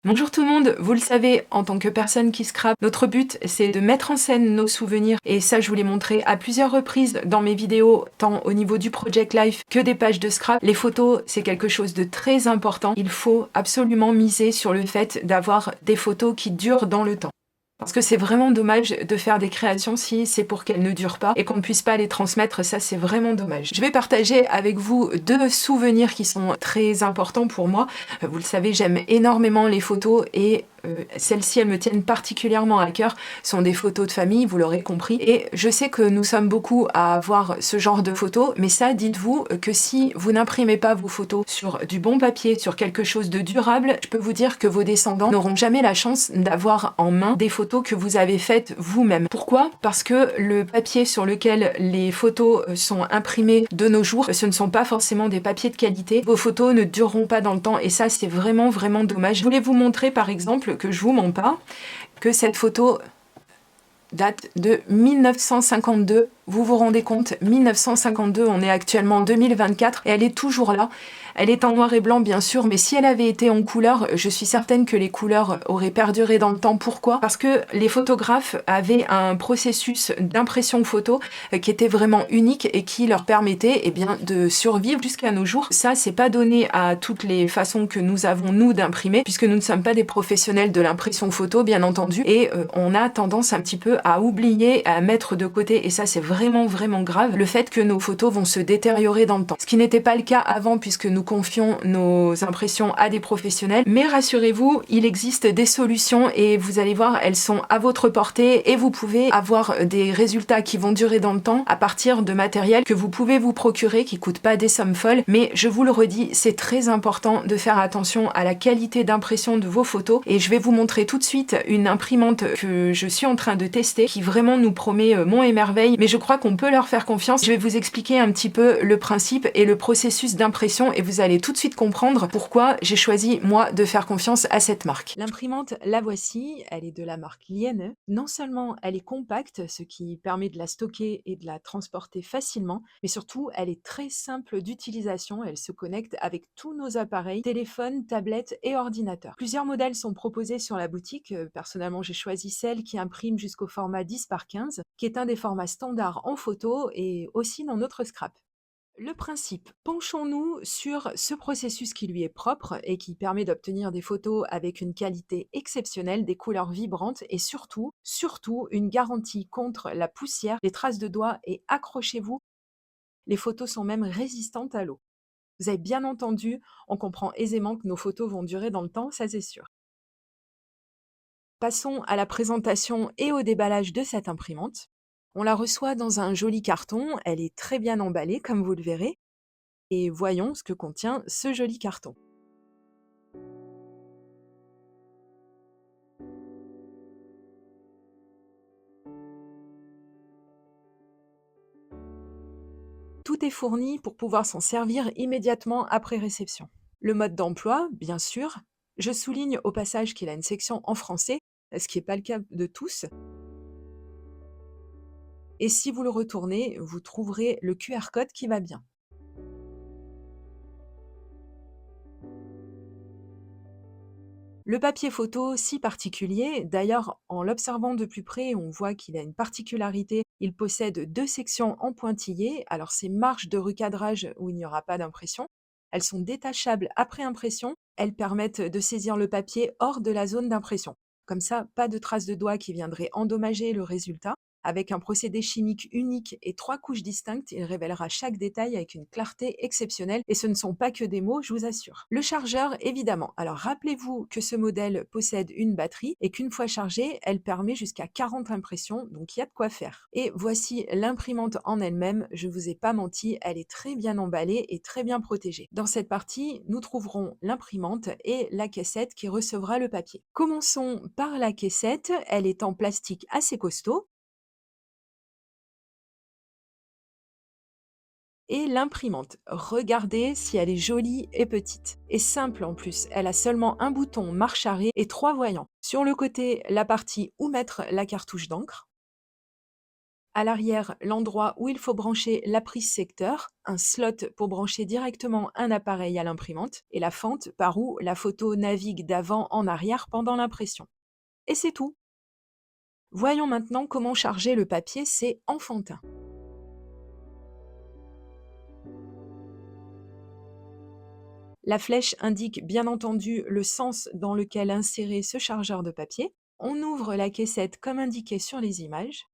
Bonjour tout le monde, vous le savez, en tant que personne qui scrape, notre but c'est de mettre en scène nos souvenirs et ça je vous l'ai montré à plusieurs reprises dans mes vidéos, tant au niveau du Project Life que des pages de scrap. Les photos c'est quelque chose de très important, il faut absolument miser sur le fait d'avoir des photos qui durent dans le temps. Parce que c'est vraiment dommage de faire des créations si c'est pour qu'elles ne durent pas et qu'on ne puisse pas les transmettre, ça c'est vraiment dommage. Je vais partager avec vous deux souvenirs qui sont très importants pour moi. Vous le savez, j'aime énormément les photos et celles-ci, elles me tiennent particulièrement à cœur, sont des photos de famille, vous l'aurez compris. Et je sais que nous sommes beaucoup à avoir ce genre de photos, mais ça, dites-vous que si vous n'imprimez pas vos photos sur du bon papier, sur quelque chose de durable, je peux vous dire que vos descendants n'auront jamais la chance d'avoir en main des photos que vous avez faites vous-même. Pourquoi? Parce que le papier sur lequel les photos sont imprimées de nos jours, ce ne sont pas forcément des papiers de qualité. Vos photos ne dureront pas dans le temps et ça, c'est vraiment, vraiment dommage. Je voulais vous montrer, par exemple, que je vous mens pas, que cette photo date de 1952. Vous vous rendez compte, 1952, on est actuellement en 2024 et elle est toujours là. Elle est en noir et blanc bien sûr, mais si elle avait été en couleur, je suis certaine que les couleurs auraient perduré dans le temps. Pourquoi? Parce que les photographes avaient un processus d'impression photo qui était vraiment unique et qui leur permettait de survivre jusqu'à nos jours. Ça, c'est pas donné à toutes les façons que nous avons nous d'imprimer, puisque nous ne sommes pas des professionnels de l'impression photo, bien entendu, et on a tendance un petit peu à oublier, à mettre de côté, et ça c'est vraiment vraiment grave, le fait que nos photos vont se détériorer dans le temps. Ce qui n'était pas le cas avant puisque nous confions nos impressions à des professionnels, mais rassurez-vous, il existe des solutions et vous allez voir, elles sont à votre portée et vous pouvez avoir des résultats qui vont durer dans le temps à partir de matériel que vous pouvez vous procurer, qui coûte pas des sommes folles, mais je vous le redis, c'est très important de faire attention à la qualité d'impression de vos photos et je vais vous montrer tout de suite une imprimante que je suis en train de tester qui vraiment nous promet monts et merveilles, mais je crois qu'on peut leur faire confiance. Je vais vous expliquer un petit peu le principe et le processus d'impression et vous allez tout de suite comprendre pourquoi j'ai choisi moi de faire confiance à cette marque. L'imprimante, la voici, elle est de la marque Liene. Non seulement elle est compacte, ce qui permet de la stocker et de la transporter facilement, mais surtout elle est très simple d'utilisation, elle se connecte avec tous nos appareils, téléphones, tablettes et ordinateurs. Plusieurs modèles sont proposés sur la boutique. Personnellement, j'ai choisi celle qui imprime jusqu'au format 10 par 15, qui est un des formats standards en photo et aussi dans notre scrap. Le principe, penchons-nous sur ce processus qui lui est propre et qui permet d'obtenir des photos avec une qualité exceptionnelle, des couleurs vibrantes et surtout une garantie contre la poussière, les traces de doigts et accrochez-vous, les photos sont même résistantes à l'eau. Vous avez bien entendu, on comprend aisément que nos photos vont durer dans le temps, ça c'est sûr. Passons à la présentation et au déballage de cette imprimante. On la reçoit dans un joli carton, elle est très bien emballée comme vous le verrez, et voyons ce que contient ce joli carton. Tout est fourni pour pouvoir s'en servir immédiatement après réception. Le mode d'emploi, bien sûr. Je souligne au passage qu'il a une section en français, ce qui n'est pas le cas de tous. Et si vous le retournez, vous trouverez le QR code qui va bien. Le papier photo, si particulier, d'ailleurs en l'observant de plus près, on voit qu'il a une particularité, il possède deux sections en pointillé, alors ces marges de recadrage où il n'y aura pas d'impression, elles sont détachables après impression, elles permettent de saisir le papier hors de la zone d'impression. Comme ça, pas de traces de doigts qui viendraient endommager le résultat. Avec un procédé chimique unique et trois couches distinctes, il révélera chaque détail avec une clarté exceptionnelle et ce ne sont pas que des mots, je vous assure. Le chargeur, évidemment. Alors rappelez-vous que ce modèle possède une batterie et qu'une fois chargée, elle permet jusqu'à 40 impressions, donc il y a de quoi faire. Et voici l'imprimante en elle-même, je vous ai pas menti, elle est très bien emballée et très bien protégée. Dans cette partie, nous trouverons l'imprimante et la caissette qui recevra le papier. Commençons par la caissette, elle est en plastique assez costaud. Et l'imprimante, regardez si elle est jolie et petite. Et simple en plus, elle a seulement un bouton marche arrêt et trois voyants. Sur le côté, la partie où mettre la cartouche d'encre. À l'arrière, l'endroit où il faut brancher la prise secteur, un slot pour brancher directement un appareil à l'imprimante, et la fente par où la photo navigue d'avant en arrière pendant l'impression. Et c'est tout. Voyons maintenant comment charger le papier, c'est enfantin. La flèche indique bien entendu le sens dans lequel insérer ce chargeur de papier. On ouvre la caissette comme indiqué sur les images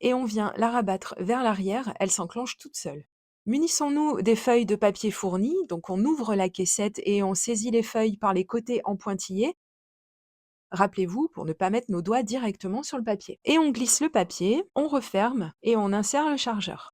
et on vient la rabattre vers l'arrière, elle s'enclenche toute seule. Munissons-nous des feuilles de papier fournies, donc on ouvre la caissette et on saisit les feuilles par les côtés en pointillés. Rappelez-vous pour ne pas mettre nos doigts directement sur le papier. Et on glisse le papier, on referme et on insère le chargeur.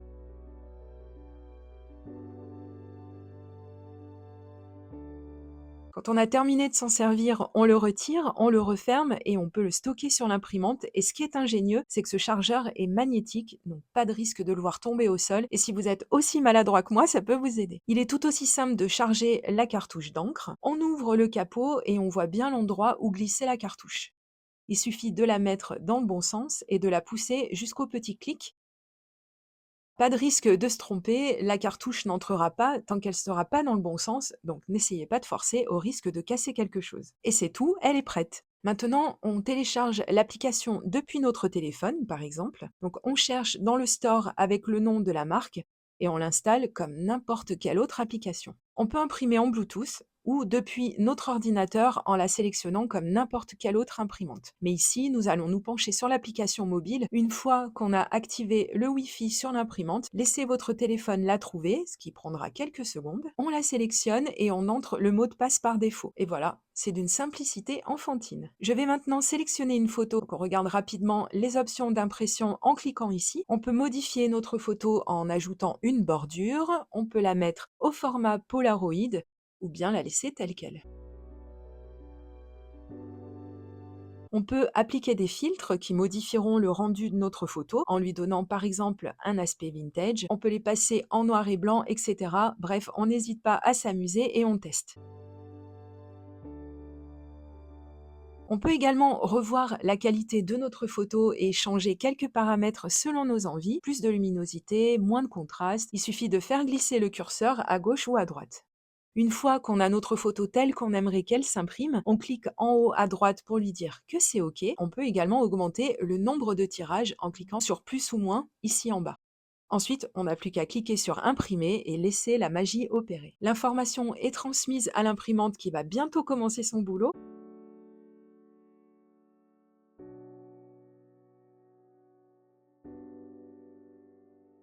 Quand on a terminé de s'en servir, on le retire, on le referme et on peut le stocker sur l'imprimante. Et ce qui est ingénieux, c'est que ce chargeur est magnétique, donc pas de risque de le voir tomber au sol. Et si vous êtes aussi maladroit que moi, ça peut vous aider. Il est tout aussi simple de charger la cartouche d'encre. On ouvre le capot et on voit bien l'endroit où glisser la cartouche. Il suffit de la mettre dans le bon sens et de la pousser jusqu'au petit clic. Pas de risque de se tromper, la cartouche n'entrera pas tant qu'elle ne sera pas dans le bon sens, donc n'essayez pas de forcer au risque de casser quelque chose. Et c'est tout, elle est prête. Maintenant, on télécharge l'application depuis notre téléphone, par exemple. Donc on cherche dans le store avec le nom de la marque et on l'installe comme n'importe quelle autre application. On peut imprimer en Bluetooth ou depuis notre ordinateur en la sélectionnant comme n'importe quelle autre imprimante. Mais ici, nous allons nous pencher sur l'application mobile. Une fois qu'on a activé le Wi-Fi sur l'imprimante, laissez votre téléphone la trouver, ce qui prendra quelques secondes. On la sélectionne et on entre le mot de passe par défaut. Et voilà, c'est d'une simplicité enfantine. Je vais maintenant sélectionner une photo. On regarde rapidement les options d'impression en cliquant ici. On peut modifier notre photo en ajoutant une bordure. On peut la mettre au format Polaroid ou bien la laisser telle qu'elle. On peut appliquer des filtres qui modifieront le rendu de notre photo en lui donnant par exemple un aspect vintage. On peut les passer en noir et blanc, etc. Bref, on n'hésite pas à s'amuser et on teste. On peut également revoir la qualité de notre photo et changer quelques paramètres selon nos envies, plus de luminosité, moins de contraste. Il suffit de faire glisser le curseur à gauche ou à droite. Une fois qu'on a notre photo telle qu'on aimerait qu'elle s'imprime, on clique en haut à droite pour lui dire que c'est OK. On peut également augmenter le nombre de tirages en cliquant sur plus ou moins ici en bas. Ensuite, on n'a plus qu'à cliquer sur imprimer et laisser la magie opérer. L'information est transmise à l'imprimante qui va bientôt commencer son boulot.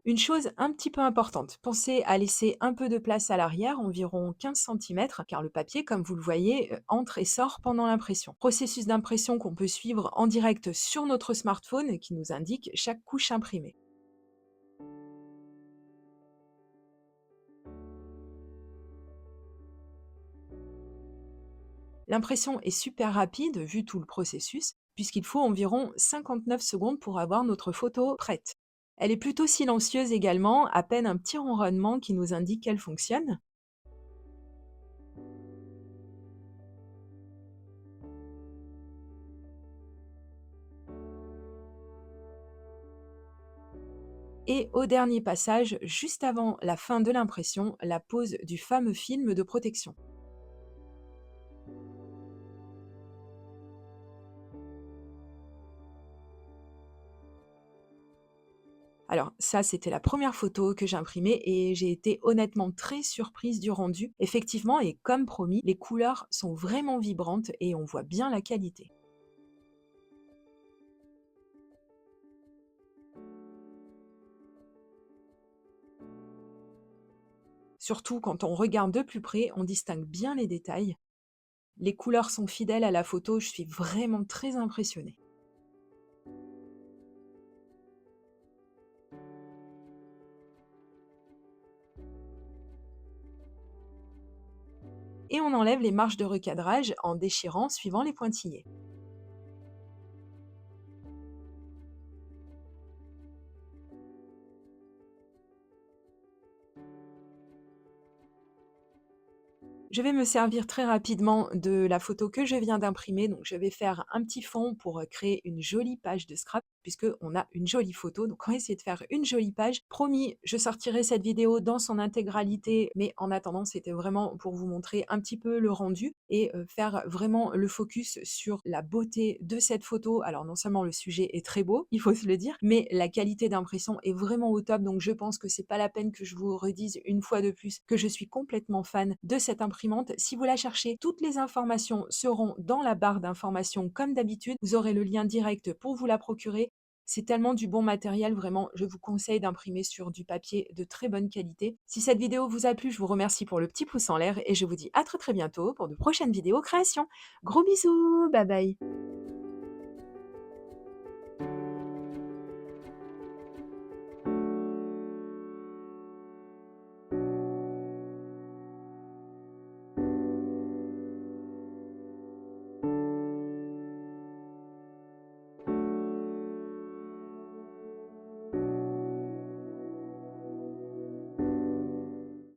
Une chose un petit peu importante, pensez à laisser un peu de place à l'arrière, environ 15 centimètres, car le papier, comme vous le voyez, entre et sort pendant l'impression. Processus d'impression qu'on peut suivre en direct sur notre smartphone et qui nous indique chaque couche imprimée. L'impression est super rapide vu tout le processus, puisqu'il faut environ 59 secondes pour avoir notre photo prête. Elle est plutôt silencieuse également, à peine un petit ronronnement qui nous indique qu'elle fonctionne. Et au dernier passage, juste avant la fin de l'impression, la pose du fameux film de protection. Alors ça, c'était la première photo que j'ai imprimée et j'ai été honnêtement très surprise du rendu. Effectivement, et comme promis, les couleurs sont vraiment vibrantes et on voit bien la qualité. Surtout quand on regarde de plus près, on distingue bien les détails. Les couleurs sont fidèles à la photo, je suis vraiment très impressionnée. Et on enlève les marges de recadrage en déchirant suivant les pointillés. Je vais me servir très rapidement de la photo que je viens d'imprimer, donc je vais faire un petit fond pour créer une jolie page de scrap. puisque on a une jolie photo. Donc on va essayer de faire une jolie page. Promis, je sortirai cette vidéo dans son intégralité, mais en attendant, c'était vraiment pour vous montrer un petit peu le rendu et faire vraiment le focus sur la beauté de cette photo. Alors non seulement le sujet est très beau, il faut se le dire, mais la qualité d'impression est vraiment au top. Donc je pense que c'est pas la peine que je vous redise une fois de plus que je suis complètement fan de cette imprimante. Si vous la cherchez, toutes les informations seront dans la barre d'informations comme d'habitude. Vous aurez le lien direct pour vous la procurer. C'est tellement du bon matériel, vraiment, je vous conseille d'imprimer sur du papier de très bonne qualité. Si cette vidéo vous a plu, je vous remercie pour le petit pouce en l'air et je vous dis à très bientôt pour de prochaines vidéos créations. Gros bisous, bye bye.